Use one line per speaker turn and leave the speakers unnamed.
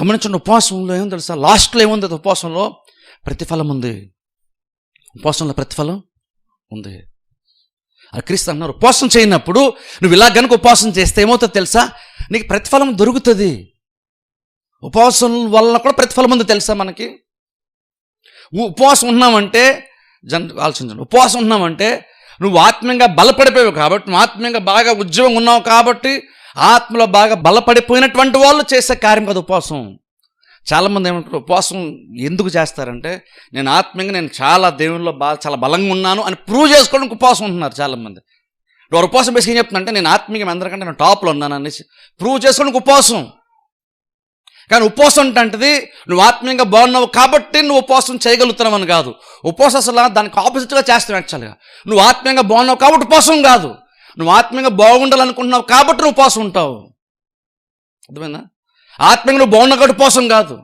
గమనించండి, ఉపవాసంలో ఏమో తెలుసా, లాస్ట్లో ఏముంది? ఉపవాసంలో ప్రతిఫలం ఉంది. ఉపవాసంలో ప్రతిఫలం ఉంది. అది క్రీస్తు అన్నారు, ఉపవాసం చేయనప్పుడు నువ్వు ఇలా కనుక ఉపవాసం చేస్తే ఏమవుతుందో తెలుసా, నీకు ప్రతిఫలం దొరుకుతుంది. ఉపవాసం వల్ల కూడా ప్రతిఫలం ఉంది తెలుసా మనకి. ఉపవాసం ఉన్నామంటే ఆలోచించండి, ఉపవాసం ఉన్నామంటే నువ్వు ఆత్మీయంగా బలపడిపోయావు కాబట్టి, నువ్వు ఆత్మీయంగా బాగా ఉద్యోగం ఉన్నావు కాబట్టి, ఆత్మలో బాగా బలపడిపోయినటువంటి వాళ్ళు చేసే కార్యం కదా ఉపవాసం. చాలామంది ఏమంటారు, ఉపవాసం ఎందుకు చేస్తారంటే నేను ఆత్మీయంగా నేను చాలా దేవునిలో చాలా బలంగా ఉన్నాను అని ప్రూవ్ చేసుకోవడానికి ఉపవాసం ఉంటున్నారు చాలామంది. వారు ఉపవాసం బేసి ఏం చెప్తుందంటే నేను ఆత్మీయంగా అందరికంటే నేను టాప్లో ఉన్నాను అనేసి ప్రూవ్ చేసుకోవడానికి ఉపవాసం. కానీ ఉపవాసం అంటే నువ్వు ఆత్మీయంగా బాగున్నావు కాబట్టి నువ్వు ఉపవాసం చేయగలుగుతున్నావు అని కాదు. ఉపవాసం అసలు దానికి ఆపోజిట్గా చేస్తావు. యాక్చువల్గా నువ్వు ఆత్మీయంగా బాగున్నావు కాబట్టి ఉపవాసం కాదు, నువ్వు ఆత్మీయంగా బాగుండాలనుకుంటున్నావు కాబట్టి నువ్వు ఉపవాసం ఉంటావు. అర్థమైందా? ఆత్మీయంగా నువ్వు బాగున్నావు కాబట్టి ఉపవాసం కాదు.